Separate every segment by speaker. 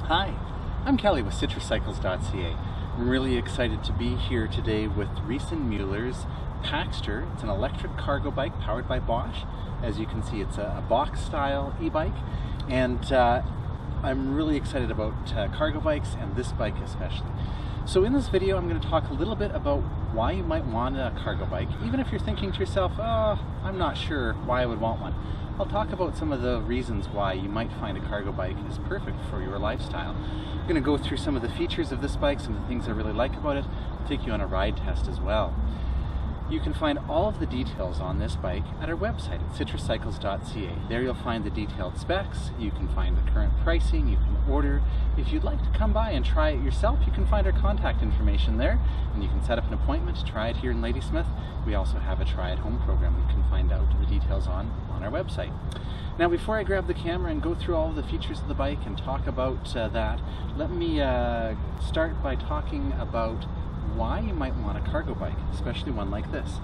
Speaker 1: Hi, I'm Kelly with citruscycles.ca. I'm really excited to be here today with Riese Muller's Packster. It's an electric cargo bike powered by Bosch. As you can see, it's a box style e-bike, and I'm really excited about cargo bikes and this bike especially. So in this video I'm going to talk a little bit about why you might want a cargo bike, even if you're thinking to yourself, oh, I'm not sure why I would want one. I'll talk about some of the reasons why you might find a cargo bike is perfect for your lifestyle. I'm going to go through some of the features of this bike, some of the things I really like about it. I'll take you on a ride test as well. You can find all of the details on this bike at our website at citruscycles.ca. There you'll find the detailed specs, you can find the current pricing, you can order. If you'd like to come by and try it yourself, you can find our contact information there, and you can set up an appointment to try it here in Ladysmith. We also have a try at home program you can find out the details on our website. Now, before I grab the camera and go through all of the features of the bike and talk about that, let me start by talking about why you might want a cargo bike, especially one like this.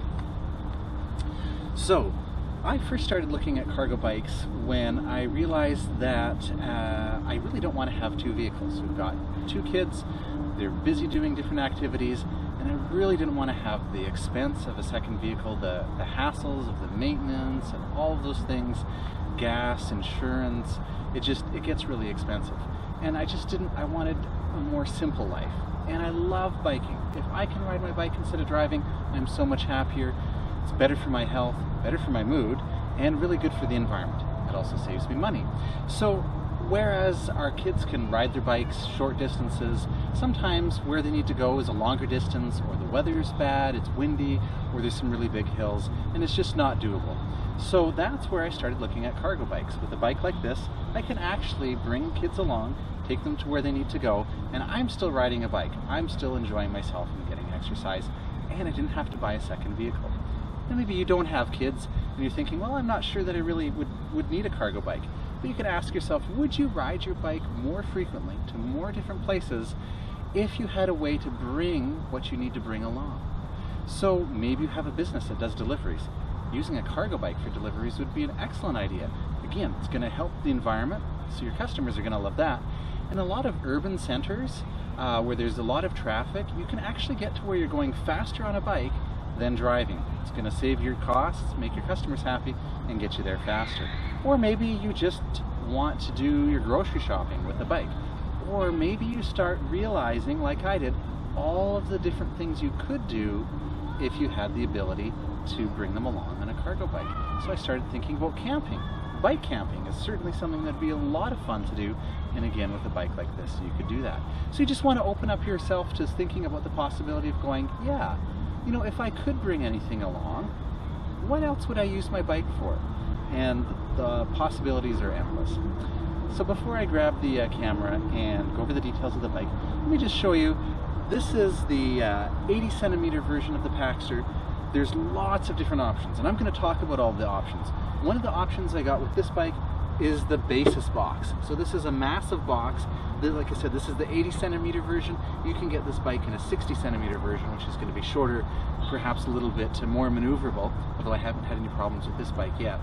Speaker 1: So, I first started looking at cargo bikes when I realized that I really don't want to have two vehicles. We've got two kids, they're busy doing different activities, and I really didn't want to have the expense of a second vehicle, the hassles of the maintenance and all of those things, gas, insurance. It gets really expensive. And I wanted a more simple life. And I love biking. If I can ride my bike instead of driving, I'm so much happier. It's better for my health, better for my mood, and really good for the environment. It also saves me money. So whereas our kids can ride their bikes short distances, sometimes where they need to go is a longer distance, or the weather's bad, it's windy, or there's some really big hills, and it's just not doable. So that's where I started looking at cargo bikes. With a bike like this, I can actually bring kids along, take them to where they need to go, and I'm still riding a bike. I'm still enjoying myself and getting exercise, and I didn't have to buy a second vehicle. And maybe you don't have kids, and you're thinking, well, I'm not sure that I really would need a cargo bike. But you can ask yourself, would you ride your bike more frequently to more different places if you had a way to bring what you need to bring along? So maybe you have a business that does deliveries. Using a cargo bike for deliveries would be an excellent idea. Again, it's going to help the environment, so your customers are going to love that. In a lot of urban centers where there's a lot of traffic, you can actually get to where you're going faster on a bike than driving. It's going to save your costs, make your customers happy, and get you there faster. Or maybe you just want to do your grocery shopping with a bike. Or maybe you start realizing, like I did, all of the different things you could do if you had the ability to bring them along on a cargo bike. So I started thinking about camping. Bike camping is certainly something that'd be a lot of fun to do, and again, with a bike like this, you could do that. So you just want to open up yourself to thinking about the possibility of going, yeah, you know, if I could bring anything along, what else would I use my bike for? And the possibilities are endless. So before I grab the camera and go over the details of the bike, let me just show you, this is the 80 centimeter version of the Packster. There's lots of different options, and I'm going to talk about all the options. One of the options I got with this bike is the basis box. So this is a massive box. Like I said, this is the 80 centimeter version. You can get this bike in a 60 centimeter version, which is going to be shorter, perhaps a little bit more maneuverable, although I haven't had any problems with this bike yet.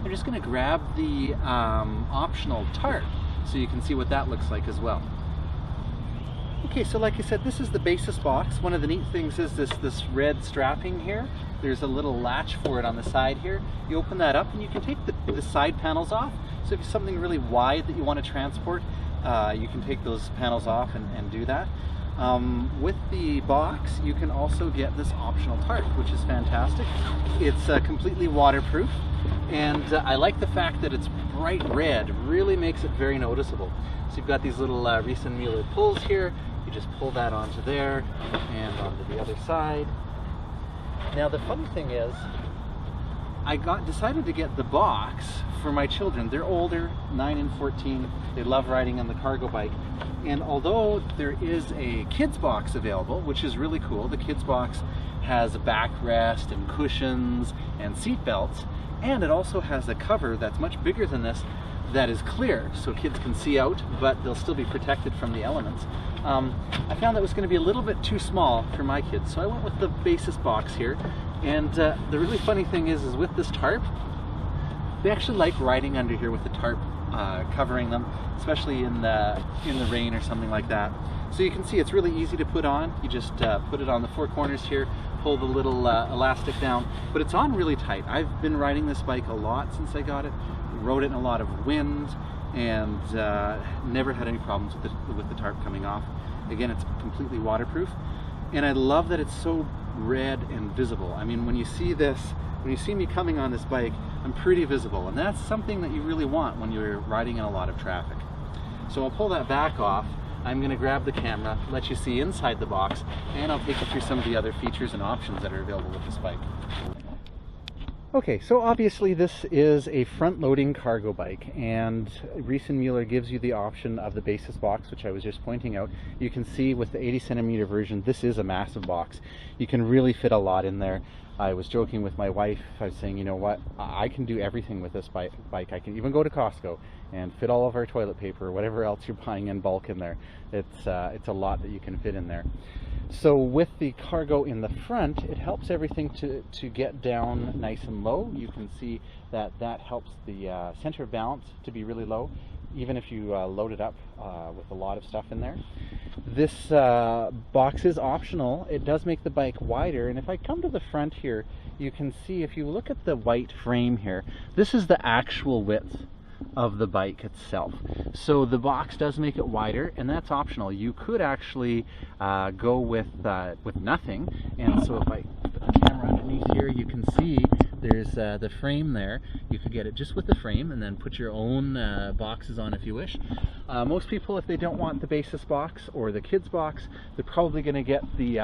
Speaker 1: I'm just going to grab the optional tarp so you can see what that looks like as well. Okay, so like I said, this is the basis box. One of the neat things is this red strapping here. There's a little latch for it on the side here. You open that up and you can take the side panels off. So if it's something really wide that you want to transport, you can take those panels off and do that. With the box, you can also get this optional tarp, which is fantastic. It's completely waterproof, and I like the fact that it's bright red. Really makes it very noticeable. So you've got these little Riese Muller pulls here. You just pull that onto there and onto the other side. Now the funny thing is, I decided to get the box for my children. They're older, 9 and 14. They love riding on the cargo bike. And although there is a kids box available, which is really cool, the kids box has a backrest and cushions and seat belts, and it also has a cover that's much bigger than this that is clear, so kids can see out, but they'll still be protected from the elements. I found that was going to be a little bit too small for my kids, so I went with the basis box here. And the really funny thing is with this tarp, they actually like riding under here with the tarp covering them, especially in the rain or something like that. So you can see it's really easy to put on. You just put it on the four corners here, pull the little elastic down, but it's on really tight. I've been riding this bike a lot since I got it, rode it in a lot of wind, and never had any problems with the tarp coming off. Again, it's completely waterproof, and I love that it's so red and visible. I mean, when you see this, when you see me coming on this bike, I'm pretty visible, and that's something that you really want when you're riding in a lot of traffic. So I'll pull that back off. I'm going to grab the camera, let you see inside the box, and I'll take you through some of the other features and options that are available with this bike. Okay, so obviously this is a front-loading cargo bike, and Riese Muller gives you the option of the basis box, which I was just pointing out. You can see with the 80 centimeter version, this is a massive box. You can really fit a lot in there. I was joking with my wife. I was saying, you know what, I can do everything with this bike. I can even go to Costco and fit all of our toilet paper or whatever else you're buying in bulk in there. It's a lot that you can fit in there. So with the cargo in the front, it helps everything to get down nice and low. You can see that helps the center of balance to be really low, even if you load it up with a lot of stuff in there. This box is optional. It does make the bike wider, and if I come to the front here, you can see, if you look at the white frame here, this is the actual width of the bike itself. So the box does make it wider, and that's optional. You could actually go with nothing, and so if I put the camera underneath here, you can see there's the frame there. You could get it just with the frame and then put your own boxes on if you wish. Most people, if they don't want the basis box or the kids box, they're probably going to get the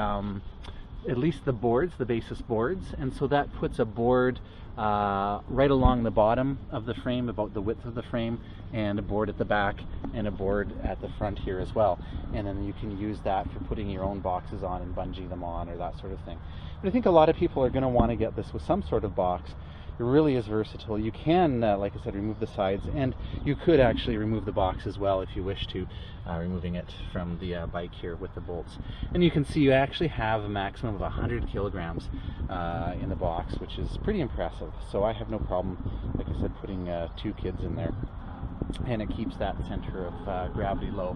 Speaker 1: at least the boards, the basis boards, and so that puts a board right along the bottom of the frame, about the width of the frame, and a board at the back and a board at the front here as well. And then you can use that for putting your own boxes on and bungee them on or that sort of thing. But I think a lot of people are going to want to get this with some sort of box. It really is versatile. You can, like I said, remove the sides, and you could actually remove the box as well if you wish to, removing it from the bike here with the bolts. And you can see you actually have a maximum of 100 kilograms in the box, which is pretty impressive. So I have no problem, like I said, putting 2 kids in there, and it keeps that center of gravity low.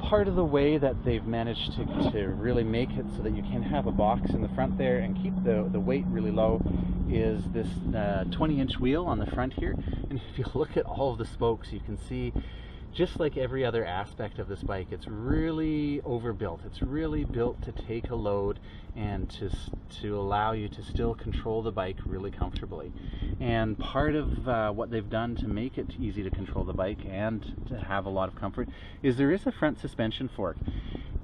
Speaker 1: Part of the way that they've managed to really make it so that you can have a box in the front there and keep the weight really low is this 20-inch wheel on the front here. And if you look at all of the spokes, you can see, just like every other aspect of this bike, it's really overbuilt. It's really built to take a load and to allow you to still control the bike really comfortably. And part of what they've done to make it easy to control the bike and to have a lot of comfort is there is a front suspension fork.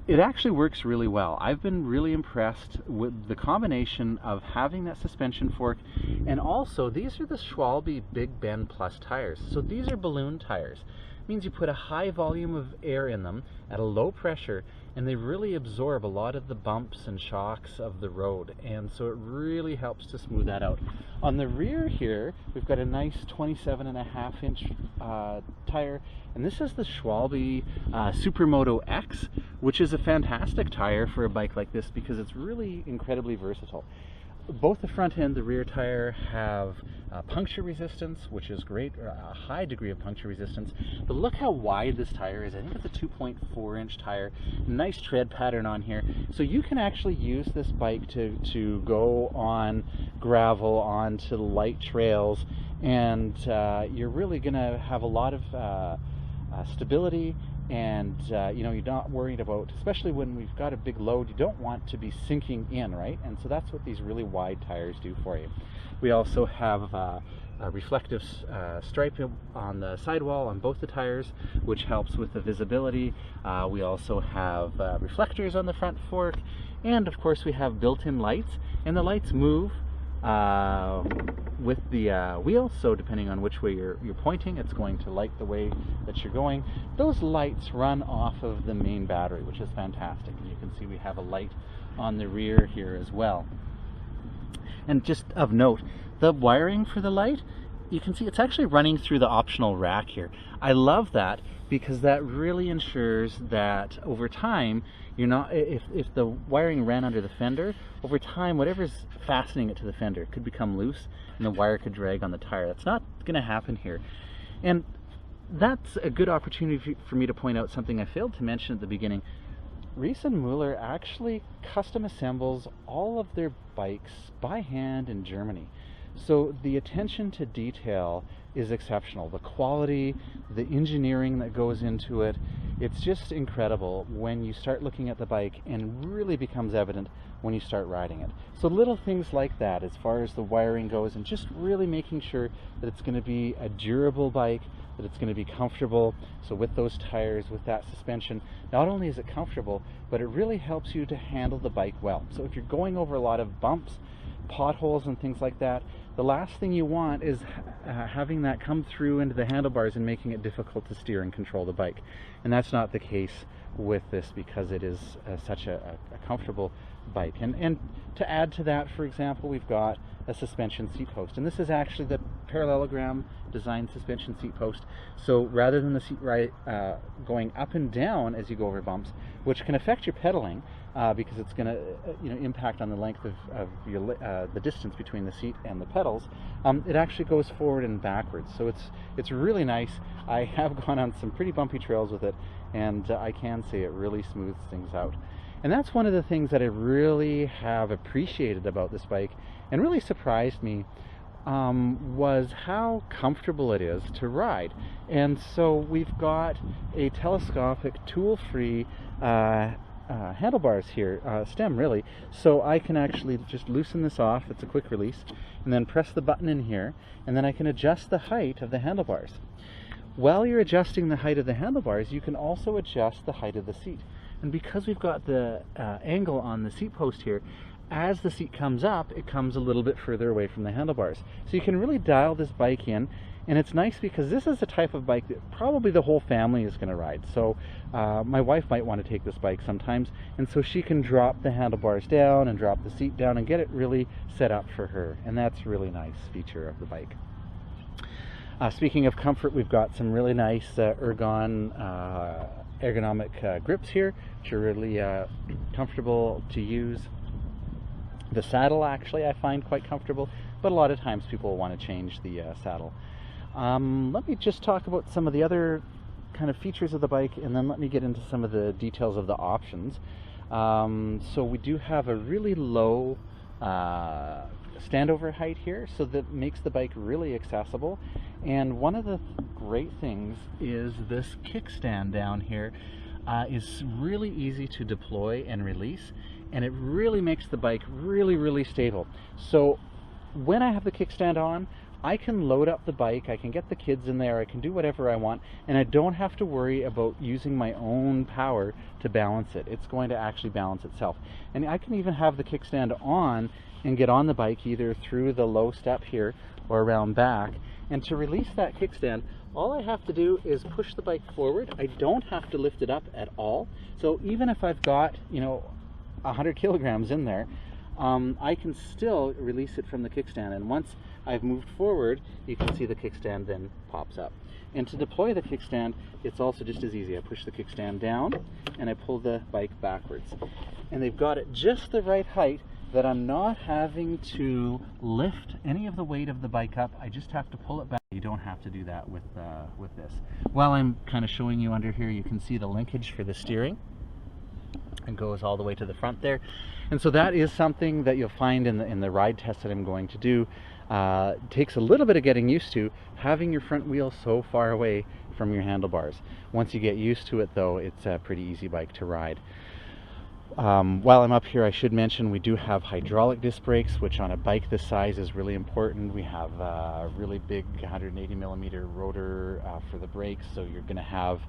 Speaker 1: It actually works really well. I've been really impressed with the combination of having that suspension fork, and also these are the Schwalbe Big Bend Plus tires. So these are balloon tires. It means you put a high volume of air in them at a low pressure, and they really absorb a lot of the bumps and shocks of the road, and so it really helps to smooth that out. On the rear here, we've got a nice 27.5-inch tire, and this is the Schwalbe Supermoto X, which is a fantastic tire for a bike like this because it's really incredibly versatile. Both the front and the rear tire have puncture resistance, which is great, or a high degree of puncture resistance. But look how wide this tire is. I think it's a 2.4-inch tire. Nice tread pattern on here. So you can actually use this bike to go on gravel, onto light trails, and you're really going to have a lot of stability. And you know, you're not worried about, especially when we've got a big load, you don't want to be sinking in, right? And so that's what these really wide tires do for you. We also have a reflective stripe on the sidewall on both the tires, which helps with the visibility. We also have reflectors on the front fork, and of course we have built-in lights, and the lights move with the wheel, so depending on which way you're pointing, it's going to light the way that you're going. Those lights run off of the main battery, which is fantastic, and you can see we have a light on the rear here as well. And just of note, the wiring for the light, you can see it's actually running through the optional rack here. I love that because that really ensures that over time, you're not, if the wiring ran under the fender, over time whatever's fastening it to the fender could become loose and the wire could drag on the tire. That's not going to happen here. And that's a good opportunity for me to point out something I failed to mention at the beginning. Riese Muller actually custom assembles all of their bikes by hand in Germany. So the attention to detail is exceptional. The quality, the engineering that goes into it, it's just incredible when you start looking at the bike, and really becomes evident when you start riding it. So little things like that as far as the wiring goes, and just really making sure that it's going to be a durable bike, that it's going to be comfortable. So with those tires, with that suspension, not only is it comfortable, but it really helps you to handle the bike well. So if you're going over a lot of bumps, potholes and things like that, the last thing you want is having that come through into the handlebars and making it difficult to steer and control the bike. And that's not the case with this, because it is such a comfortable bike. And to add to that, for example, we've got a suspension seat post, and this is actually the parallelogram design suspension seat post. So rather than the seat going up and down as you go over bumps, which can affect your pedaling, because it's going to impact on the length of your the distance between the seat and the pedals, it actually goes forward and backwards. So it's really nice. I have gone on some pretty bumpy trails with it, and I can say it really smooths things out. And that's one of the things that I really have appreciated about this bike, and really surprised me, was how comfortable it is to ride. And so we've got a telescopic, tool-free handlebars here, stem really, so I can actually just loosen this off. It's a quick release, and then press the button in here, and then I can adjust the height of the handlebars. While you're adjusting the height of the handlebars, you can also adjust the height of the seat. And because we've got the angle on the seat post here, as the seat comes up, it comes a little bit further away from the handlebars. So you can really dial this bike in, and it's nice because this is the type of bike that probably the whole family is going to ride. So my wife might want to take this bike sometimes, and so she can drop the handlebars down and drop the seat down and get it really set up for her. And that's a really nice feature of the bike. Speaking of comfort, we've got some really nice ergonomic grips here, which are really comfortable to use. The saddle, actually, I find quite comfortable, but a lot of times people will want to change the saddle. Let me just talk about some of the other kind of features of the bike, and then let me get into some of the details of the options. So we do have a really low standover height here, so that makes the bike really accessible. And one of the great things is this kickstand down here is really easy to deploy and release, and it really makes the bike really stable. So when I have the kickstand on, I can load up the bike, I can get the kids in there, I can do whatever I want, and I don't have to worry about using my own power to balance it. It's going to actually balance itself. And I can even have the kickstand on and get on the bike either through the low step here or around back. And to release that kickstand, all I have to do is push the bike forward. I don't have to lift it up at all. So even if I've got 100 kilograms in there, I can still release it from the kickstand. And once I've moved forward, you can see the kickstand then pops up. And to deploy the kickstand, it's also just as easy. I push the kickstand down and I pull the bike backwards. And they've got it just the right height that I'm not having to lift any of the weight of the bike up. I just have to pull it back. You don't have to do that with this. While I'm kind of showing you under here, you can see the linkage for the steering. It goes all the way to the front there. And so that is something that you'll find in the ride test that I'm going to do. It takes a little bit of getting used to having your front wheel so far away from your handlebars. Once you get used to it though, it's a pretty easy bike to ride. While I'm up here, I should mention we do have hydraulic disc brakes, which on a bike this size is really important. We have a really big 180mm rotor for the brakes, so you're going to have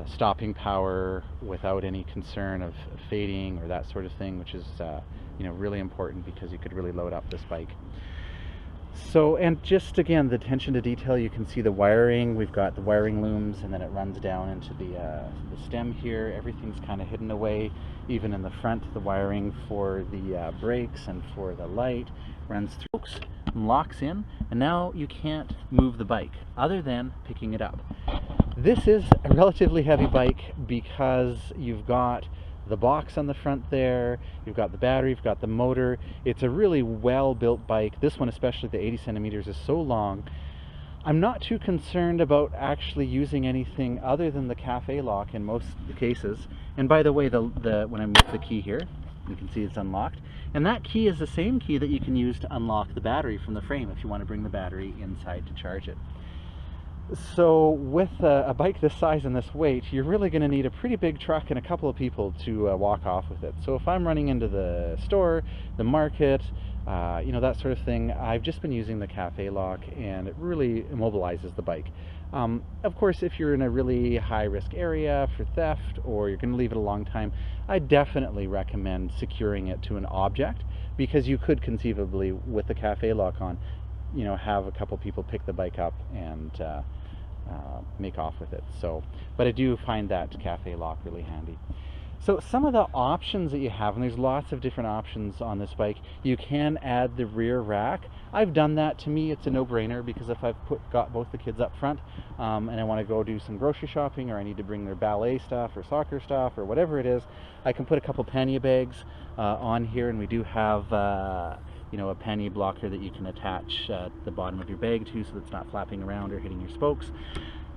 Speaker 1: stopping power without any concern of fading or that sort of thing, which is really important because you could really load up this bike. So, and just again, the attention to detail, you can see the wiring. We've got the wiring looms, and then it runs down into the stem here. Everything's kind of hidden away. Even in the front, the wiring for the brakes and for the light runs through and locks in, and now you can't move the bike other than picking it up. This is a relatively heavy bike because you've got the box on the front there, you've got the battery, you've got the motor. It's a really well built bike. This one, especially the 80 centimeters, is so long I'm not too concerned about actually using anything other than the cafe lock in most cases. And by the way, when I move the key here, you can see it's unlocked. And that key is the same key that you can use to unlock the battery from the frame if you want to bring the battery inside to charge it. So with a bike this size and this weight, you're really going to need a pretty big truck and a couple of people to walk off with it. So if I'm running into the store, the market, you know, that sort of thing, I've just been using the cafe lock, and it really immobilizes the bike. Of course, if you're in a really high-risk area for theft, or you're going to leave it a long time, I definitely recommend securing it to an object, because you could conceivably, with the cafe lock on, you know, have a couple people pick the bike up and make off with it. So, but I do find that cafe lock really handy. So some of the options that you have, and there's lots of different options on this bike, you can add the rear rack. I've done that. To me, it's a no-brainer, because if I've got both the kids up front and I want to go do some grocery shopping, or I need to bring their ballet stuff or soccer stuff or whatever it is, I can put a couple pannier bags on here, and we do have you know, a pannier blocker that you can attach the bottom of your bag to, so it's not flapping around or hitting your spokes.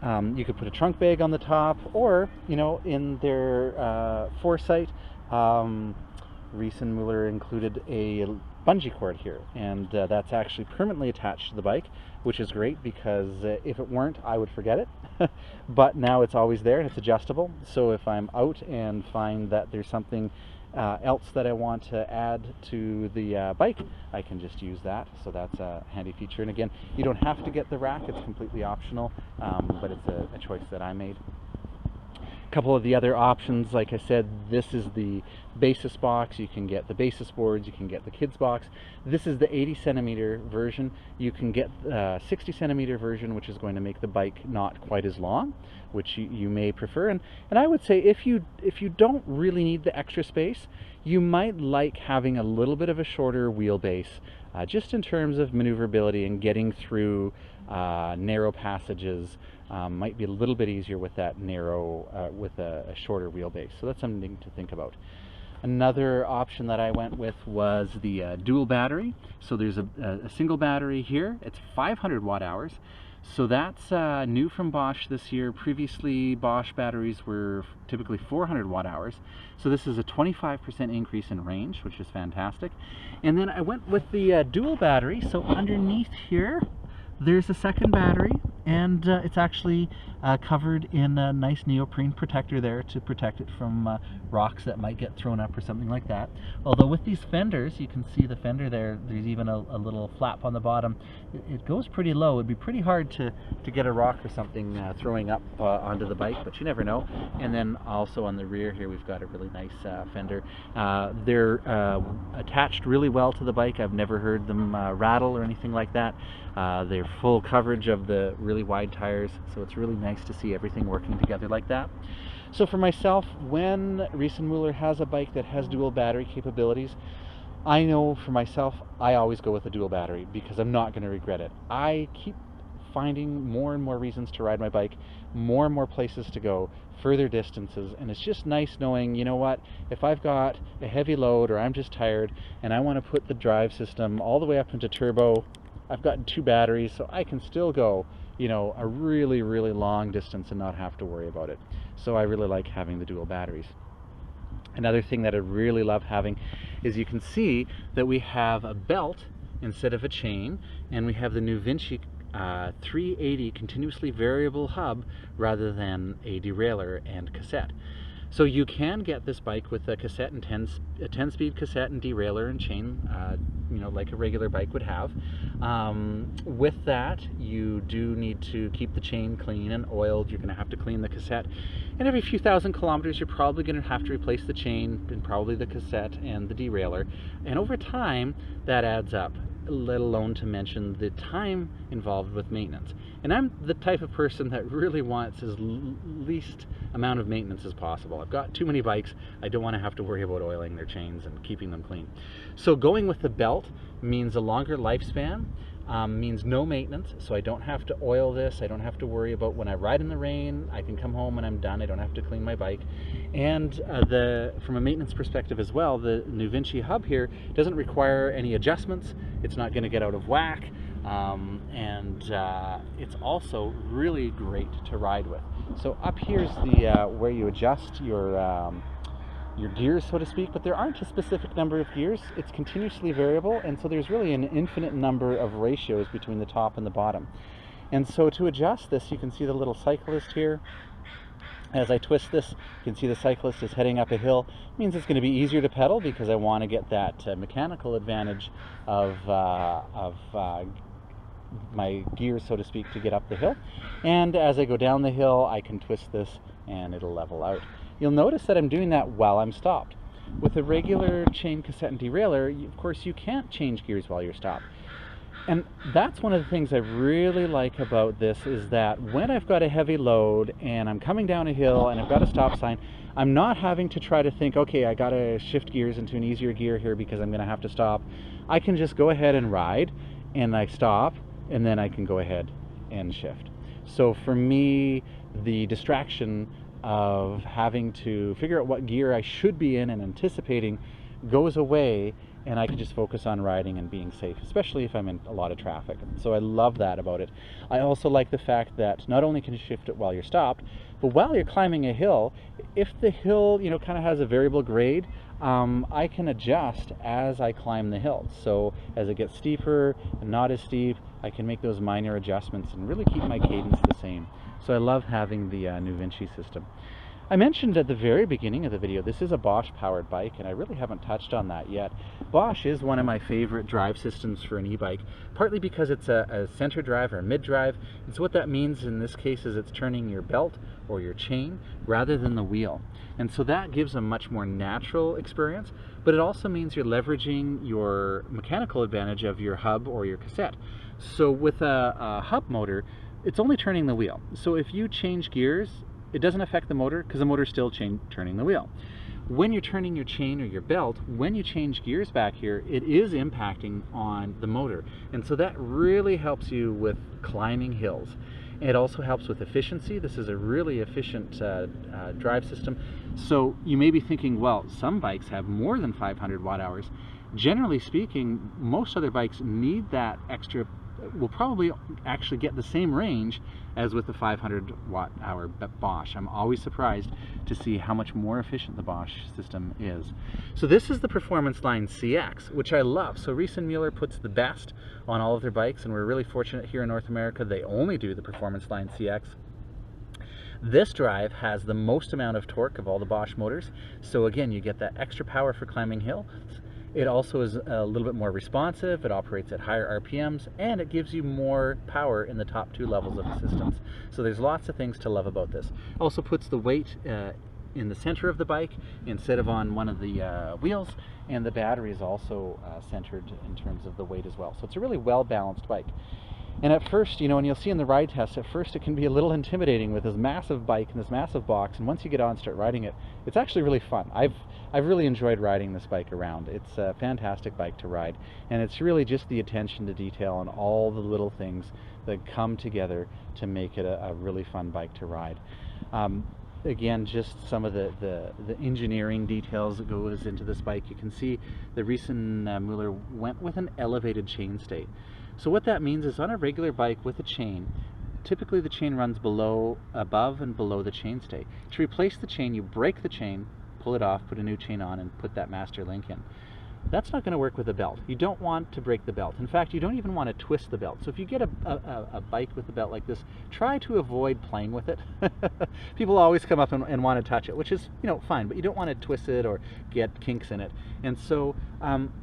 Speaker 1: You could put a trunk bag on the top, or, you know, in their foresight, Riese Muller included a bungee cord here, and that's actually permanently attached to the bike, which is great, because if it weren't, I would forget it. But now it's always there, and it's adjustable. So if I'm out and find that there's something else that I want to add to the bike, I can just use that. So that's a handy feature. And again, you don't have to get the rack, it's completely optional, but it's a choice that I made. A couple of the other options, like I said, this is the basis box. You can get the basis boards, you can get the kids box. This is the 80 centimeter version. You can get the 60 centimeter version, which is going to make the bike not quite as long, which you may prefer. And I would say if you don't really need the extra space, you might like having a little bit of a shorter wheelbase, just in terms of maneuverability and getting through narrow passages. Might be a little bit easier with that narrow, with a shorter wheelbase. So that's something to think about. Another option that I went with was the dual battery. So there's a single battery here. It's 500 watt hours. So that's new from Bosch this year. Previously, Bosch batteries were typically 400 watt hours. So this is a 25% increase in range, which is fantastic. And then I went with the dual battery. So underneath here, there's a second battery, and it's actually covered in a nice neoprene protector there to protect it from rocks that might get thrown up or something like that. Although with these fenders, you can see the fender there, there's even a little flap on the bottom. It goes pretty low. It'd be pretty hard to get a rock or something throwing up onto the bike, but you never know. And then also on the rear here, we've got a really nice fender. They're attached really well to the bike. I've never heard them rattle or anything like that. They're full coverage of the really wide tires, so it's really nice to see everything working together like that. So for myself, when Riese Muller has a bike that has dual battery capabilities, I know for myself, I always go with a dual battery, because I'm not going to regret it. I keep finding more and more reasons to ride my bike, more and more places to go, further distances, and it's just nice knowing, you know what, if I've got a heavy load or I'm just tired and I want to put the drive system all the way up into turbo, I've got 2 batteries, so I can still go, you know, a really, really long distance and not have to worry about it. So I really like having the dual batteries. Another thing that I really love having is you can see that we have a belt instead of a chain, and we have the new Vinci 380 continuously variable hub rather than a derailleur and cassette. So you can get this bike with a cassette and 10-speed cassette and derailleur and chain, you know, like a regular bike would have. With that, you do need to keep the chain clean and oiled. You're going to have to clean the cassette, and every few thousand kilometers, you're probably going to have to replace the chain and probably the cassette and the derailleur. And over time, that adds up, let alone to mention the time involved with maintenance. And I'm the type of person that really wants as least amount of maintenance as possible. I've got too many bikes. I don't want to have to worry about oiling their chains and keeping them clean. So going with the belt means a longer lifespan, means no maintenance, so I don't have to oil this. I don't have to worry about when I ride in the rain. I can come home and I'm done. I don't have to clean my bike. And from a maintenance perspective as well, the new Vinci hub here doesn't require any adjustments. It's not going to get out of whack. It's also really great to ride with. So up here's the where you adjust your gears, so to speak, but there aren't a specific number of gears. It's continuously variable, and so there's really an infinite number of ratios between the top and the bottom. And so to adjust this, you can see the little cyclist here. As I twist this, you can see the cyclist is heading up a hill. It means it's going to be easier to pedal because I want to get that mechanical advantage of my gears, so to speak, to get up the hill. And as I go down the hill, I can twist this and it'll level out. You'll notice that I'm doing that while I'm stopped. With a regular chain cassette and derailleur, of course, you can't change gears while you're stopped. And that's one of the things I really like about this, is that when I've got a heavy load and I'm coming down a hill and I've got a stop sign, I'm not having to try to think, okay, I gotta shift gears into an easier gear here because I'm gonna have to stop. I can just go ahead and ride, and I stop, and then I can go ahead and shift. So for me, the distraction of having to figure out what gear I should be in and anticipating goes away, and I can just focus on riding and being safe, especially if I'm in a lot of traffic. So I love that about it. I also like the fact that not only can you shift it while you're stopped, but while you're climbing a hill, if the hill, you know, kind of has a variable grade, I can adjust as I climb the hill. So as it gets steeper and not as steep, I can make those minor adjustments and really keep my cadence the same. So I love having the New Vinci system. I mentioned at the very beginning of the video, this is a Bosch powered bike, and I really haven't touched on that yet. Bosch is one of my favorite drive systems for an e-bike, partly because it's a center drive or mid drive. And so what that means in this case is it's turning your belt or your chain rather than the wheel. And so that gives a much more natural experience, but it also means you're leveraging your mechanical advantage of your hub or your cassette. So with a hub motor, it's only turning the wheel. So if you change gears, it doesn't affect the motor because the motor's still turning the wheel. When you're turning your chain or your belt, when you change gears back here, it is impacting on the motor. And so that really helps you with climbing hills. It also helps with efficiency. This is a really efficient drive system. So you may be thinking, well, some bikes have more than 500 watt hours. Generally speaking, most other bikes need that extra, will probably actually get the same range as with the 500 watt hour Bosch. I'm always surprised to see how much more efficient the Bosch system is. So this is the Performance Line CX, which I love. So Riese Muller puts the best on all of their bikes, and we're really fortunate here in North America they only do the Performance Line CX. This drive has the most amount of torque of all the Bosch motors. So again, you get that extra power for climbing hills. It also is a little bit more responsive, it operates at higher RPMs, and it gives you more power in the top two levels of the systems. So there's lots of things to love about this. Also puts the weight in the center of the bike instead of on one of the wheels, and the battery is also centered in terms of the weight as well. So it's a really well-balanced bike. And at first, you know, and you'll see in the ride test, at first it can be a little intimidating with this massive bike and this massive box, and once you get on and start riding it, it's actually really fun. I've really enjoyed riding this bike around. It's a fantastic bike to ride, and it's really just the attention to detail and all the little things that come together to make it a really fun bike to ride. Again, just some of the engineering details that goes into this bike. You can see the Riese Muller went with an elevated chain stay. So what that means is on a regular bike with a chain, typically the chain runs above and below the chainstay. To replace the chain, you break the chain, pull it off, put a new chain on, and put that master link in. That's not going to work with a belt. You don't want to break the belt. In fact, you don't even want to twist the belt. So if you get a bike with a belt like this, try to avoid playing with it. People always come up and want to touch it, which is, you know, fine, but you don't want to twist it or get kinks in it. And so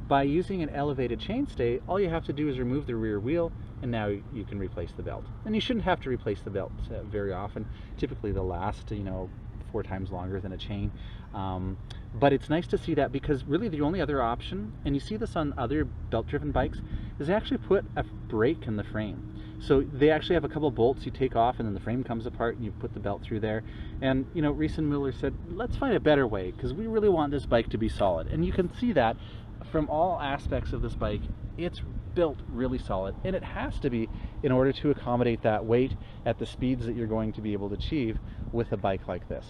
Speaker 1: by using an elevated chainstay, all you have to do is remove the rear wheel, and now you can replace the belt. And you shouldn't have to replace the belt very often. Typically they'll last, you know, 4 times longer than a chain. But it's nice to see that, because really the only other option, and you see this on other belt-driven bikes, is they actually put a brake in the frame. So they actually have a couple bolts you take off, and then the frame comes apart and you put the belt through there. And you know, Riese Muller said, let's find a better way, because we really want this bike to be solid. And you can see that from all aspects of this bike. It's built really solid, and it has to be in order to accommodate that weight at the speeds that you're going to be able to achieve with a bike like this.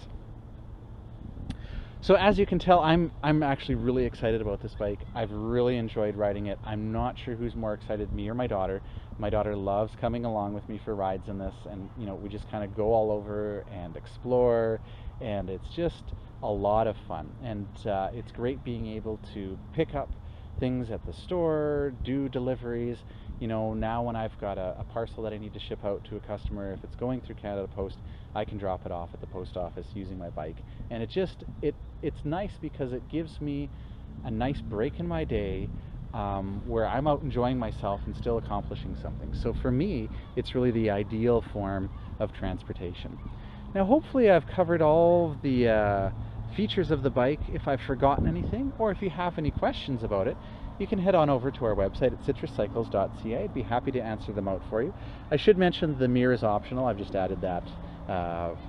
Speaker 1: So as you can tell, I'm actually really excited about this bike. I've really enjoyed riding it. I'm not sure who's more excited, me or my daughter. My daughter loves coming along with me for rides in this, and you know, we just kind of go all over and explore, and it's just a lot of fun. And it's great being able to pick up things at the store, do deliveries. You know, now when I've got a parcel that I need to ship out to a customer, if it's going through Canada Post, I can drop it off at the post office using my bike. And it's nice because it gives me a nice break in my day, where I'm out enjoying myself and still accomplishing something. So for me, it's really the ideal form of transportation. Now hopefully I've covered all the features of the bike. If I've forgotten anything, or if you have any questions about it, you can head on over to our website at citruscycles.ca. I'd be happy to answer them out for you. I should mention the mirror is optional. I've just added that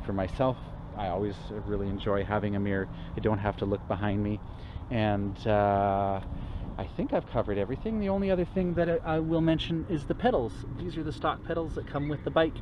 Speaker 1: for myself. I always really enjoy having a mirror. I don't have to look behind me. And I think I've covered everything. The only other thing that I will mention is the pedals. These are the stock pedals that come with the bike.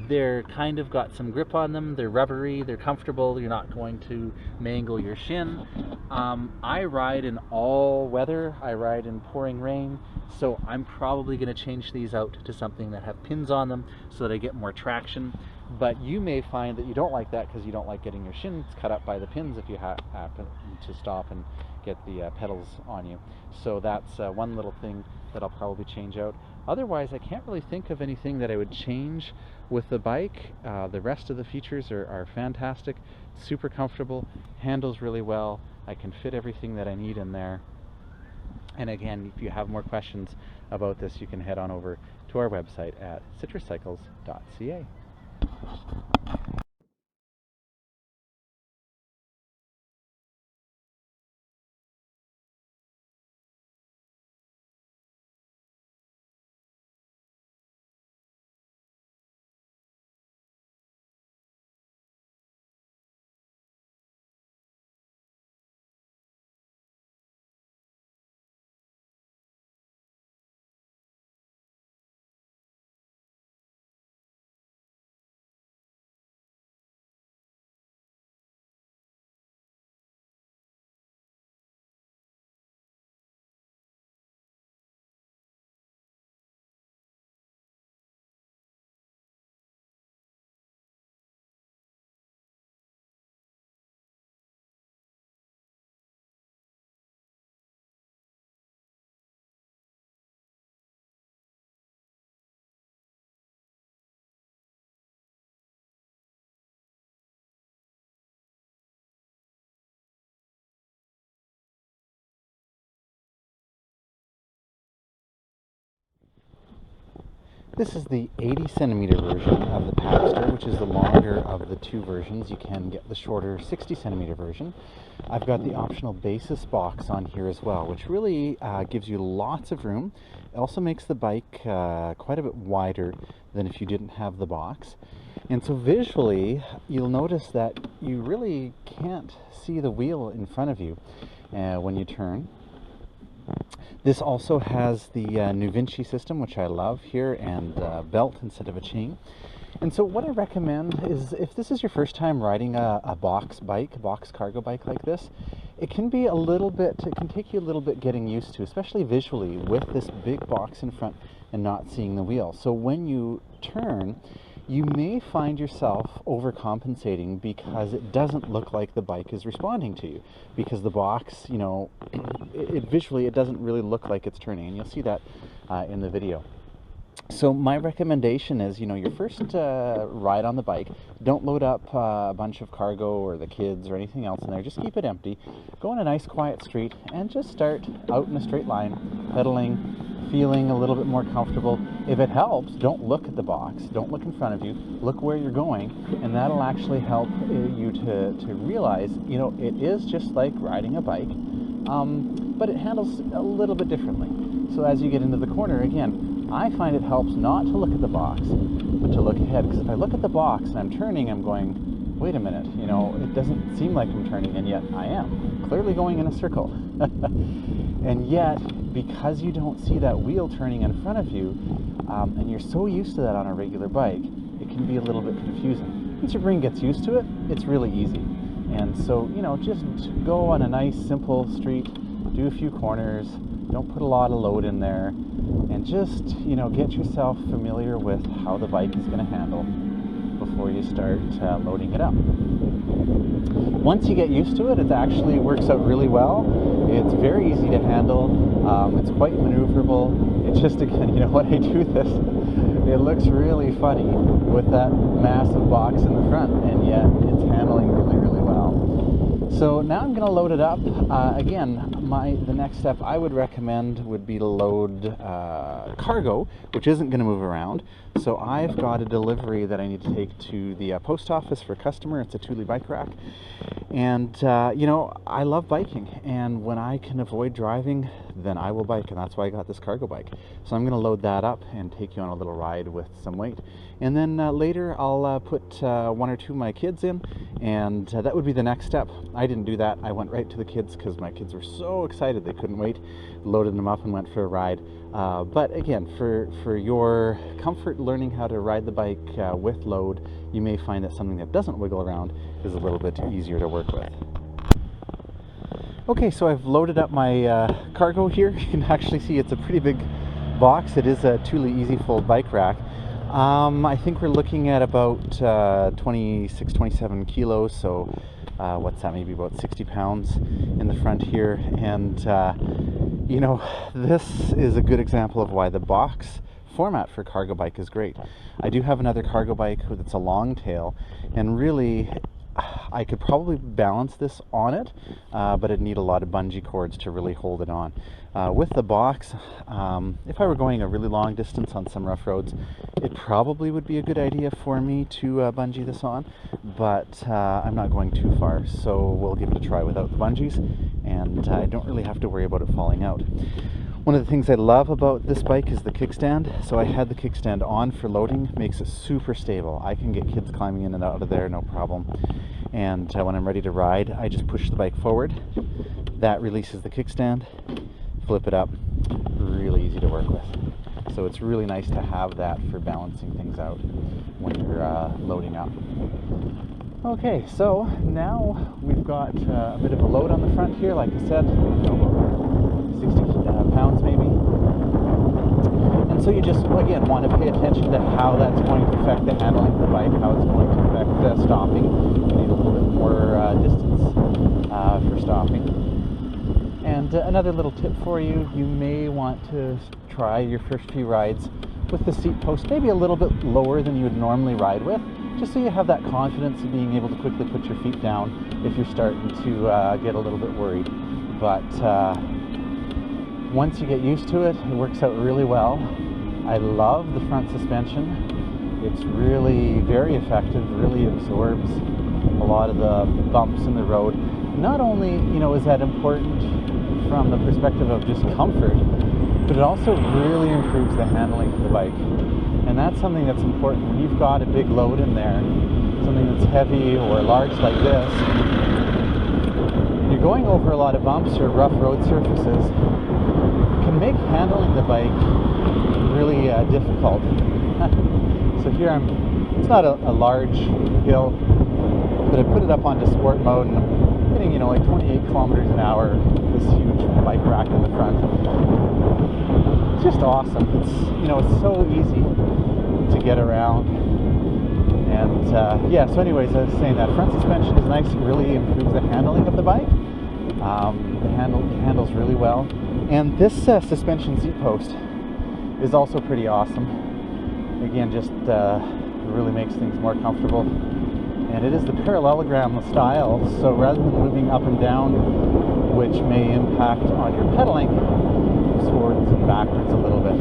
Speaker 1: They're kind of got some grip on them. They're rubbery, they're comfortable, you're not going to mangle your shin. I ride in all weather. I ride in pouring rain, so I'm probably going to change these out to something that have pins on them so that I get more traction. But you may find that you don't like that because you don't like getting your shins cut up by the pins if you happen to stop and get the pedals on you. So that's one little thing that I'll probably change out. Otherwise, I can't really think of anything that I would change with the bike. The rest of the features are fantastic, super comfortable, handles really well. I can fit everything that I need in there. And again, if you have more questions about this, you can head on over to our website at citruscycles.ca. This is the 80 centimeter version of the Packster, which is the longer of the two versions. You can get the shorter 60 centimeter version. I've got the optional basis box on here as well, which really gives you lots of room. It also makes the bike quite a bit wider than if you didn't have the box. And so visually, you'll notice that you really can't see the wheel in front of you when you turn. This also has the New Vinci system, which I love here, and belt instead of a chain. And so what I recommend is, if this is your first time riding a box cargo bike like this, it can be it can take you a little bit getting used to, especially visually, with this big box in front and not seeing the wheel. So when you turn, you may find yourself overcompensating because it doesn't look like the bike is responding to you, because the box, you know, visually it doesn't really look like it's turning, and you'll see that in the video. So my recommendation is, you know, your first ride on the bike, don't load up a bunch of cargo or the kids or anything else in there. Just keep it empty. Go on a nice quiet street and just start out in a straight line, pedaling, feeling a little bit more comfortable. If it helps, don't look at the box. Don't look in front of you. Look where you're going, and that'll actually help you to realize, you know, it is just like riding a bike, but it handles a little bit differently. So as you get into the corner, again, I find it helps not to look at the box, but to look ahead. Because if I look at the box and I'm turning, I'm going, wait a minute, you know, it doesn't seem like I'm turning, and yet I am. Clearly going in a circle. And yet, because you don't see that wheel turning in front of you, and you're so used to that on a regular bike, it can be a little bit confusing. Once your brain gets used to it, it's really easy. And so, you know, just go on a nice simple street, do a few corners, don't put a lot of load in there, and just, you know, get yourself familiar with how the bike is going to handle before you start loading it up. Once you get used to it, it actually works out really well. It's very easy to handle. It's quite maneuverable. It's just, again, you know, when I do this, it looks really funny with that massive box in the front, and yet it's handling really, really well. So now I'm going to load it up. Again, the next step I would recommend would be to load cargo, which isn't going to move around. So I've got a delivery that I need to take to the post office for a customer. It's a Thule bike rack. And, you know, I love biking. And when I can avoid driving, then I will bike. And that's why I got this cargo bike. So I'm going to load that up and take you on a little ride with some weight. And then later I'll put one or two of my kids in. And that would be the next step. I didn't do that. I went right to the kids because my kids were so excited they couldn't wait. Loaded them up and went for a ride. But again, for your comfort learning how to ride the bike with load, you may find that something that doesn't wiggle around is a little bit easier to work with. Okay, so I've loaded up my cargo here. You can actually see it's a pretty big box. It is a Thule Easy Fold bike rack. I think we're looking at about 26, 27 kilos, so what's that, maybe about 60 pounds in the front here. And you know, this is a good example of why the box format for cargo bike is great. I do have another cargo bike that's a long tail, and really I could probably balance this on it, but it'd need a lot of bungee cords to really hold it on. With the box, if I were going a really long distance on some rough roads, it probably would be a good idea for me to bungee this on, but I'm not going too far, so we'll give it a try without the bungees, and I don't really have to worry about it falling out. One of the things I love about this bike is the kickstand. So I had the kickstand on for loading, makes it super stable. I can get kids climbing in and out of there, no problem. And when I'm ready to ride, I just push the bike forward. That releases the kickstand, flip it up, really easy to work with. So it's really nice to have that for balancing things out when you're loading up. Okay, so now we've got a bit of a load on the front here, like I said, 60 pounds maybe. And so you just, again, want to pay attention to how that's going to affect the handling of the bike, how it's going to affect stopping. You need a little bit more distance for stopping. And another little tip for you, you may want to try your first few rides with the seat post maybe a little bit lower than you would normally ride with, just so you have that confidence of being able to quickly put your feet down if you're starting to get a little bit worried. But once you get used to it, it works out really well. I love the front suspension. It's really very effective, really absorbs a lot of the bumps in the road. Not only, you know, is that important from the perspective of just comfort, but it also really improves the handling of the bike. And that's something that's important when you've got a big load in there, something that's heavy or large like this. You're going over a lot of bumps or rough road surfaces, can make handling the bike really difficult. So here it's not a large hill, but I put it up onto sport mode and I'm hitting, you know, like 28 kilometers an hour, this huge bike rack in the front. It's just awesome. It's, you know, it's so easy to get around. And yeah, so anyways, I was saying that front suspension is nice. It really improves the handling of the bike. It handles really well. And this suspension seat post is also pretty awesome. Again, just really makes things more comfortable. And it is the parallelogram style, so rather than moving up and down, which may impact on your pedaling, moves forwards and backwards a little bit.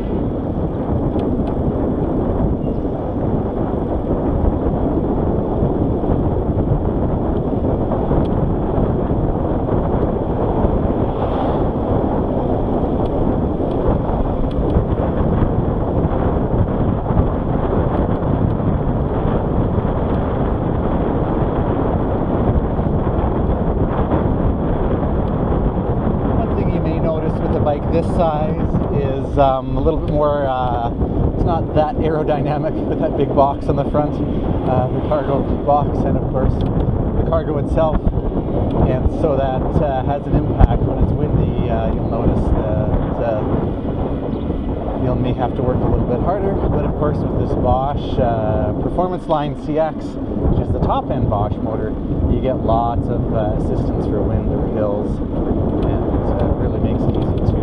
Speaker 1: This size is a little bit more, it's not that aerodynamic with that big box on the front, the cargo box, and of course the cargo itself and so that has an impact. When it's windy, you'll notice that you may have to work a little bit harder, but of course with this Bosch Performance Line CX, which is the top-end Bosch motor, you get lots of assistance for wind or hills, and it really makes it easy to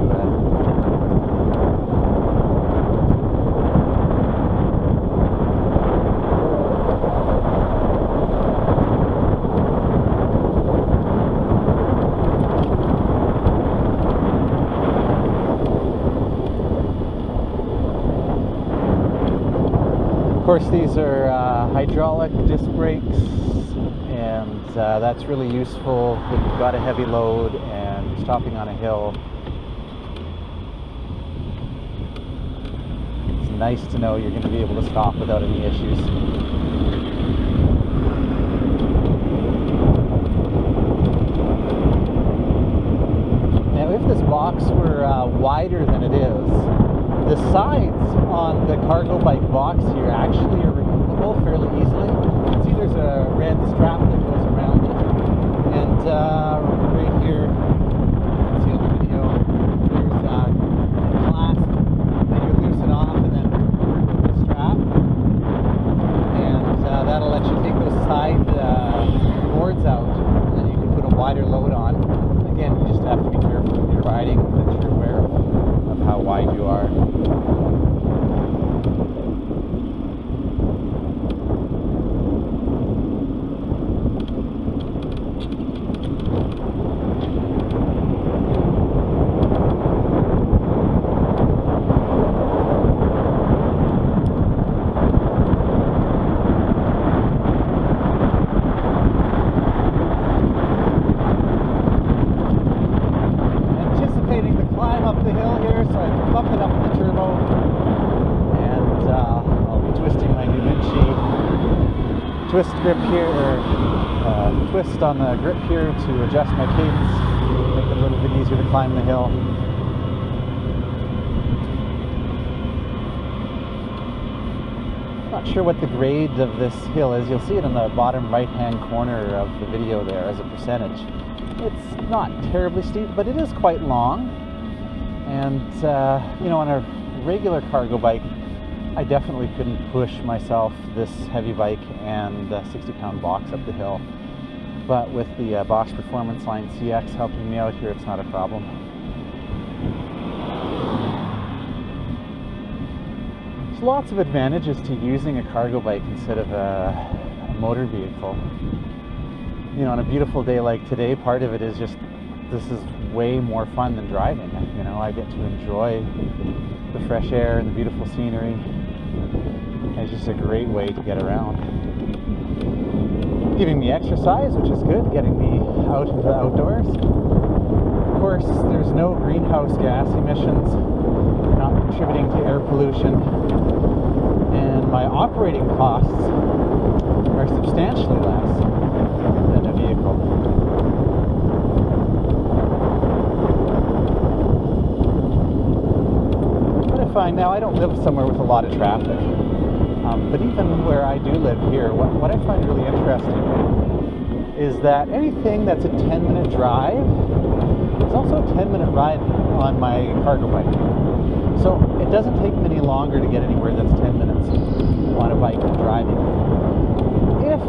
Speaker 1: Of course, these are hydraulic disc brakes, and that's really useful when you've got a heavy load and you're stopping on a hill. It's nice to know you're going to be able to stop without any issues. Now, if this box were wider than it is, the sides on the cargo bike box here actually are removable fairly easily. You can see there's a red strap that goes around it, and right here, you can see on the video, there's a clasp that you loosen off and then remove the strap, and that'll let you take those side boards out, and then you can put a wider load on. Again, you just have to be careful when you're riding that you're aware of how wide you are. Twist grip here, or twist on the grip here to adjust my cadence, make it a little bit easier to climb the hill. Not sure what the grade of this hill is. You'll see it in the bottom right hand corner of the video there as a percentage. It's not terribly steep, but it is quite long, and you know, on a regular cargo bike I definitely couldn't push myself this heavy bike and a 60-pound box up the hill. But with the Bosch Performance Line CX helping me out here, it's not a problem. There's lots of advantages to using a cargo bike instead of a motor vehicle. You know, on a beautiful day like today, part of it is just, this is way more fun than driving. You know, I get to enjoy the fresh air and the beautiful scenery. It's just a great way to get around. Giving me exercise, which is good, getting me out into the outdoors. Of course, there's no greenhouse gas emissions, not contributing to air pollution, and my operating costs are substantially less than a vehicle. What I find now, I don't live somewhere with a lot of traffic. But even where I do live here, what I find really interesting is that anything that's a 10-minute drive is also a 10-minute ride on my cargo bike. So it doesn't take me any longer to get anywhere that's 10 minutes on a bike than driving. If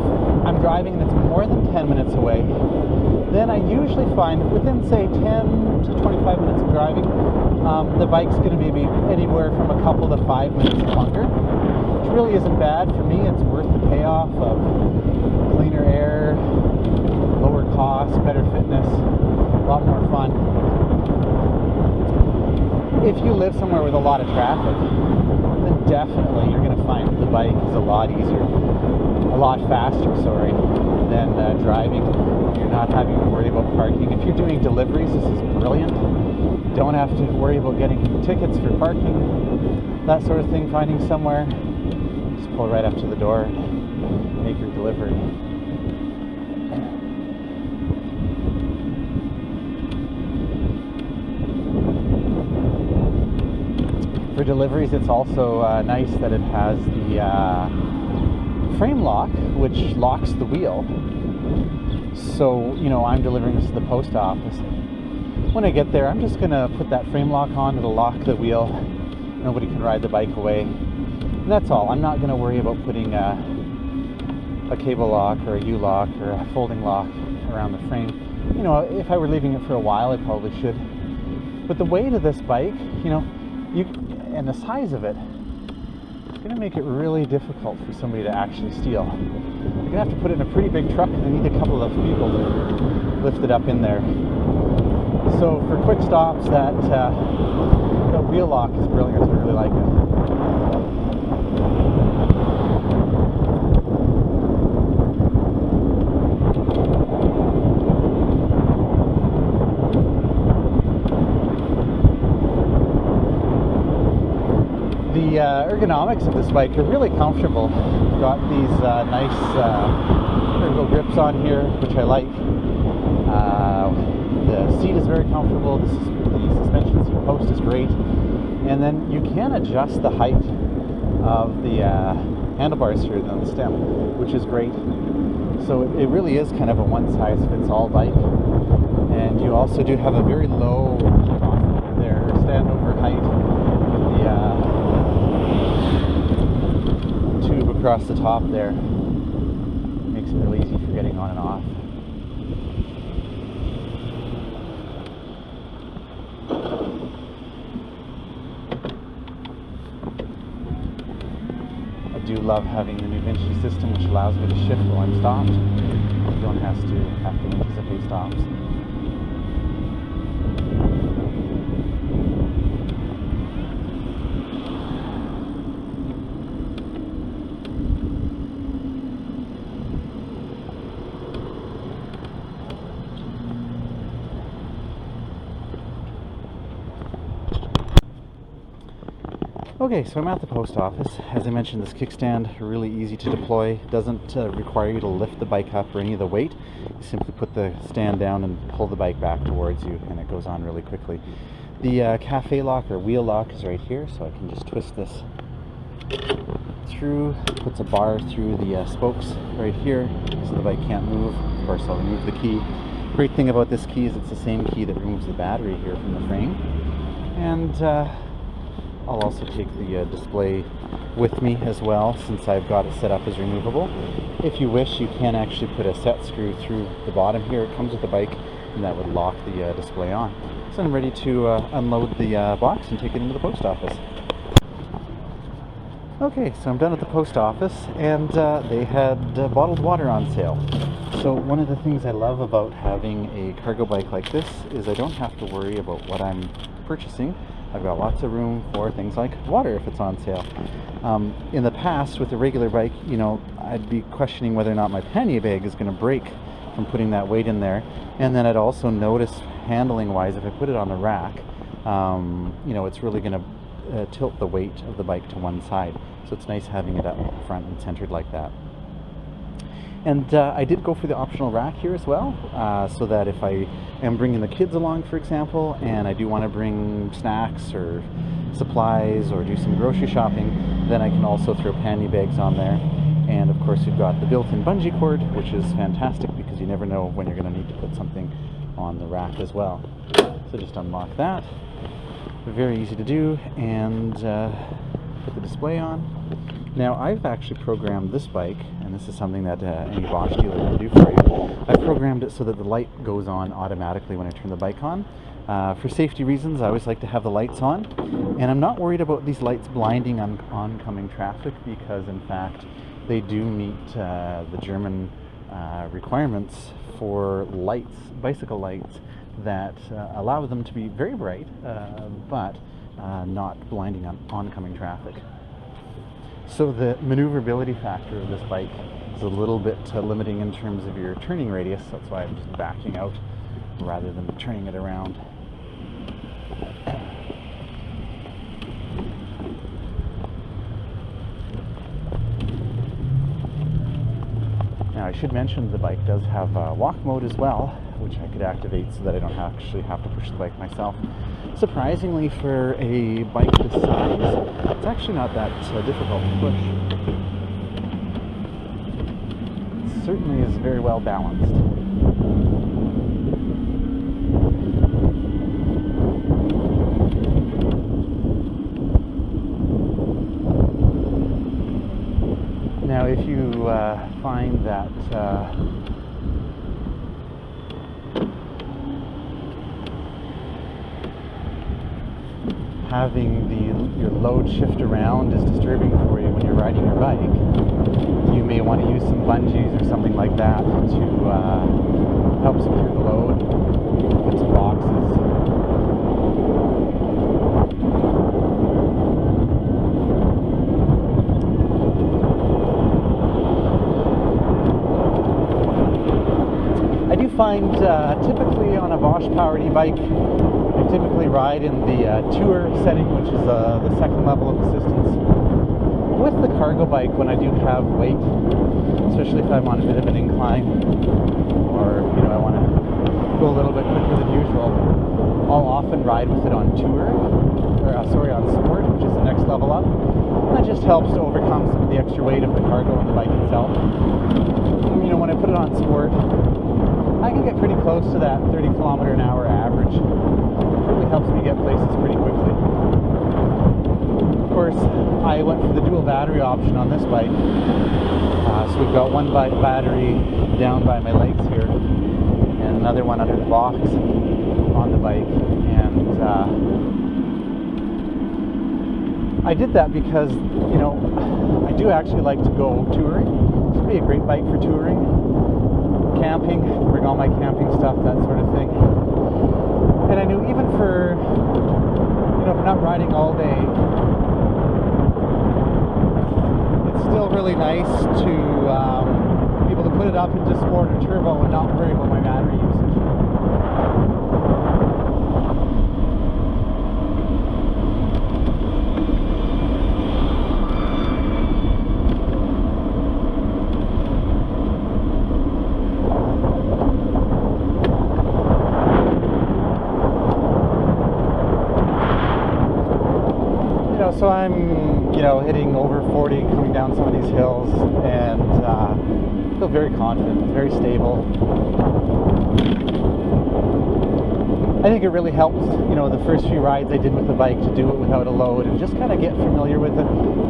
Speaker 1: I'm driving and it's more than 10 minutes away, then I usually find within, say, 10 to 25 minutes of driving, the bike's going to be anywhere from a couple to 5 minutes longer. Which really isn't bad for me. It's worth the payoff of cleaner air, lower costs, better fitness, a lot more fun. If you live somewhere with a lot of traffic, then definitely you're going to find the bike is a lot easier, a lot faster, sorry, than driving. You're not having to worry about parking. If you're doing deliveries, this is brilliant. You don't have to worry about getting tickets for parking, that sort of thing, finding somewhere. Just pull right up to the door and make your delivery. For deliveries, it's also nice that it has the frame lock, which locks the wheel. So, you know, I'm delivering this to the post office. When I get there, I'm just going to put that frame lock on. It'll lock the wheel. Nobody can ride the bike away. And that's all. I'm not going to worry about putting a cable lock or a U-lock or a folding lock around the frame. You know, if I were leaving it for a while, I probably should. But the weight of this bike, you know, and the size of it, it's going to make it really difficult for somebody to actually steal. You're going to have to put it in a pretty big truck, and I need a couple of people to lift it up in there. So for quick stops, that wheel lock is brilliant. I really like it. The ergonomics of this bike are really comfortable. We've got these nice ergo grips on here, which I like. The seat is very comfortable. The suspension seat post is great. And then you can adjust the height of the handlebars here on the stem, which is great. So it really is kind of a one-size-fits-all bike. And you also do have a very low there standover height with the tube across the top there. Makes it really easy for getting on and off. I do love having the new Vinci system, which allows me to shift while I'm stopped. You don't have to anticipate stops. Okay, so I'm at the post office. As I mentioned, this kickstand, really easy to deploy. Doesn't require you to lift the bike up or any of the weight. You simply put the stand down and pull the bike back towards you, and it goes on really quickly. The cafe lock or wheel lock is right here, so I can just twist this through. Puts a bar through the spokes right here, so the bike can't move. Of course, I'll remove the key. Great thing about this key is it's the same key that removes the battery here from the frame. And I'll also take the display with me as well, since I've got it set up as removable. If you wish, you can actually put a set screw through the bottom here. It comes with the bike, and that would lock the display on. So I'm ready to unload the box and take it into the post office. Okay, so I'm done at the post office, and they had bottled water on sale. So one of the things I love about having a cargo bike like this is I don't have to worry about what I'm purchasing. I've got lots of room for things like water if it's on sale. In the past, with a regular bike, you know, I'd be questioning whether or not my pannier bag is going to break from putting that weight in there. And then I'd also notice, handling-wise, if I put it on the rack, you know, it's really going to tilt the weight of the bike to one side. So it's nice having it up front and centered like that. And I did go for the optional rack here as well, so that if I am bringing the kids along, for example, and I do want to bring snacks or supplies or do some grocery shopping, then I can also throw pannier bags on there. And of course, you've got the built-in bungee cord, which is fantastic because you never know when you're going to need to put something on the rack as well. So just unlock that. Very easy to do, and put the display on. Now, I've actually programmed this bike, and this is something that any Bosch dealer can do for you. I've programmed it so that the light goes on automatically when I turn the bike on. For safety reasons, I always like to have the lights on, and I'm not worried about these lights blinding on oncoming traffic because, in fact, they do meet the German requirements for lights, bicycle lights, that allow them to be very bright, but not blinding on oncoming traffic. So the maneuverability factor of this bike is a little bit limiting in terms of your turning radius. That's why I'm just backing out rather than turning it around. Now I should mention the bike does have walk mode as well, which I could activate so that I don't actually have to push the bike myself. Surprisingly, for a bike this size, it's actually not that difficult to push. certainly is very well balanced. Now, if you find that having your load shift around is disturbing for you when you're riding your bike, you may want to use some bungees or something like that to help secure the load, put some boxes. I do find typically on a Bosch-powered e-bike, I typically ride in the tour setting, which is the second level of assistance. With the cargo bike, when I do have weight, especially if I'm on a bit of an incline, or I want to go a little bit quicker than usual, I'll often ride with it on tour, on sport, which is the next level up. And that just helps to overcome some of the extra weight of the cargo on the bike itself. When I put it on sport, I can get pretty close to that 30 kilometer an hour average. It really helps me get places pretty quickly. Of course, I went for the dual battery option on this bike. So we've got one battery down by my legs here, and another one under the box on the bike. And I did that because, I do actually like to go touring. This would be a great bike for touring. Camping, bring all my camping stuff, that sort of thing. And I knew even for, if I'm not riding all day, it's still really nice to be able to put it up into sport or turbo and not worry about my battery usage. So I'm, hitting over 40, coming down some of these hills, and feel very confident, very stable. I think it really helped, the first few rides I did with the bike to do it without a load and just kind of get familiar with it.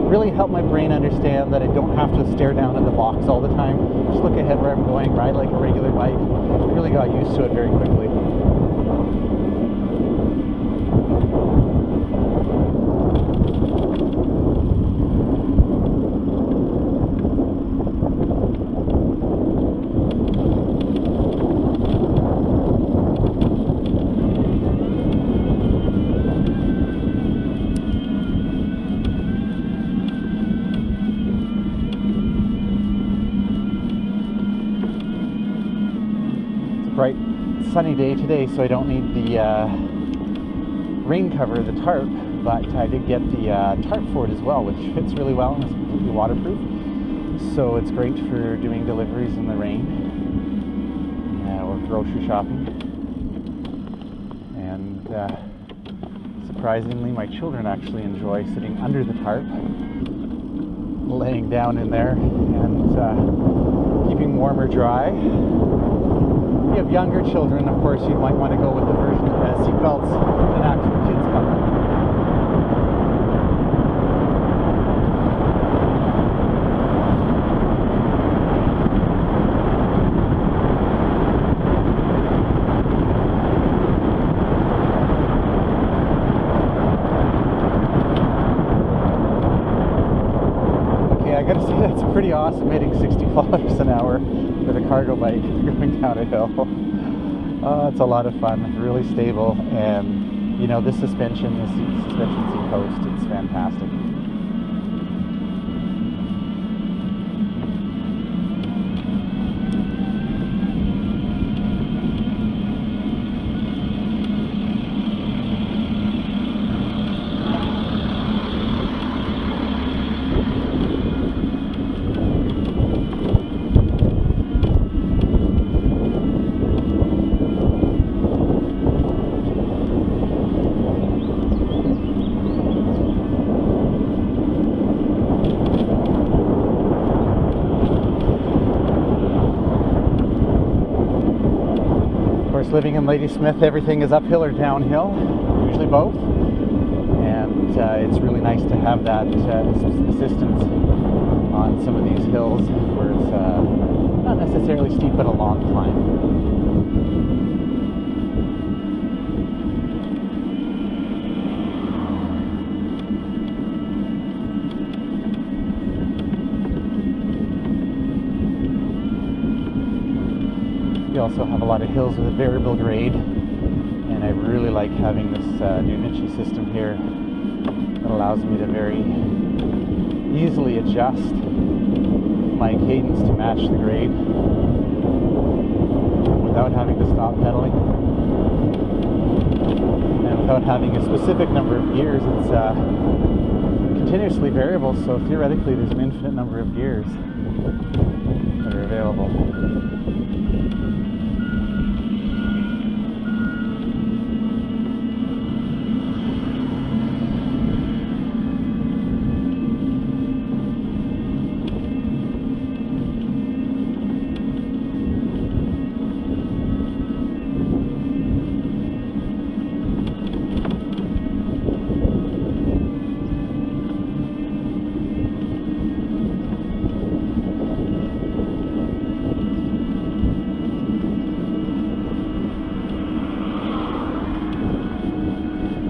Speaker 1: Really helped my brain understand that I don't have to stare down at the box all the time. Just look ahead where I'm going, ride like a regular bike. I really got used to it very quickly. Bright sunny day today, so I don't need the rain cover, the tarp, but I did get the tarp for it as well, which fits really well and is completely waterproof, so it's great for doing deliveries in the rain or grocery shopping. And surprisingly, my children actually enjoy sitting under the tarp, laying down in there and keeping warm or dry. If you have younger children, of course, you might want to go with the version that has seatbelts and actual kids cover. Okay, I gotta say that's pretty awesome hitting 60 kilometers an hour with a cargo bike going down a hill. It's a lot of fun, really stable, and this suspension seat post, it's fantastic. course, living in Ladysmith, everything is uphill or downhill, usually both. And it's really nice to have that assistance on some of these hills where it's not necessarily steep but a long climb. We also have a lot of hills with a variable grade, and I really like having this new Niche system here that allows me to very easily adjust my cadence to match the grade without having to stop pedaling, and without having a specific number of gears. It's continuously variable, so theoretically there's an infinite number of gears that are available.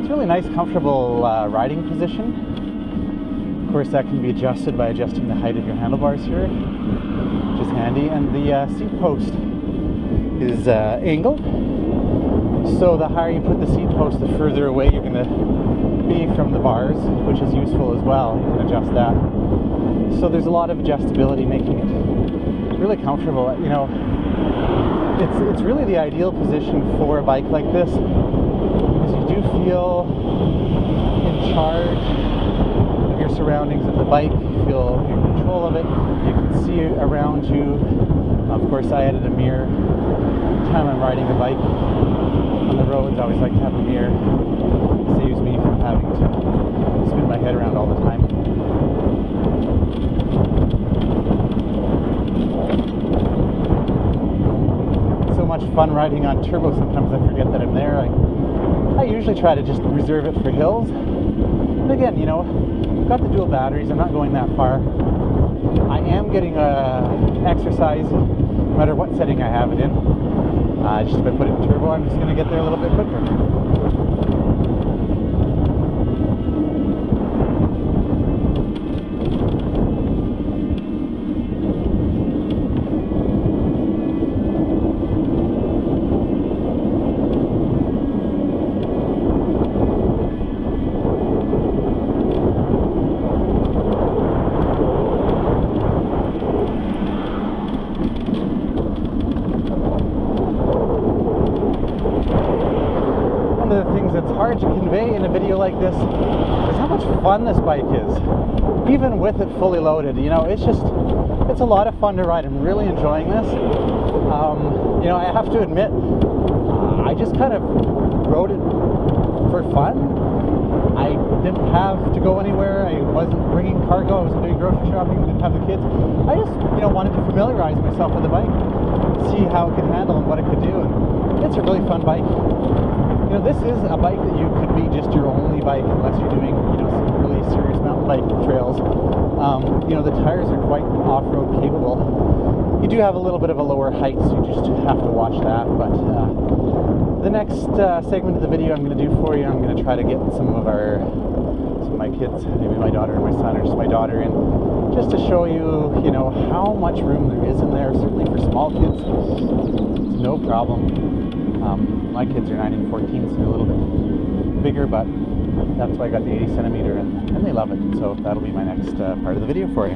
Speaker 1: Really nice, comfortable riding position. Of course, that can be adjusted by adjusting the height of your handlebars here, which is handy. And the seat post is angled, so the higher you put the seat post, the further away you're going to be from the bars, which is useful as well. You can adjust that. So there's a lot of adjustability, making it really comfortable. You know, it's really the ideal position for a bike like this, because you do feel in charge of your surroundings of the bike. You feel in control of it. You can see around you. Of course, I added a mirror. Every time I'm riding the bike on the roads, I always like to have a mirror. It saves me from having to spin my head around all the time. So much fun riding on turbo, sometimes I forget that I'm there. I usually try to just reserve it for hills. But again, you know, I've got the dual batteries, I'm not going that far. I am getting exercise no matter what setting I have it in. Just if I put it in turbo, I'm just going to get there a little bit quicker. One of the things that's hard to convey in a video like this is how much fun this bike is, even with it fully loaded. You know, it's a lot of fun to ride. I'm really enjoying this. You know, I have to admit, I just kind of rode it for fun. I didn't have to go anywhere. I wasn't bringing cargo. I wasn't doing grocery shopping. Didn't have the kids. I just, you know, wanted to familiarize myself with the bike, see how it could handle and what it could do. And it's a really fun bike. You know, this is a bike that you could be just your only bike unless you're doing, you know, some really serious mountain bike trails. You know, the tires are quite off-road capable. You do have a little bit of a lower height, so you just have to watch that. But the next segment of the video I'm going to do for you, I'm going to try to get some of my kids, maybe my daughter and my son, or just my daughter in, just to show you, you know, how much room there is in there. Certainly for small kids, it's no problem. My kids are 9 and 14, so they're a little bit bigger, but that's why I got the 80 centimeter, and they love it. So that'll be my next part of the video for you.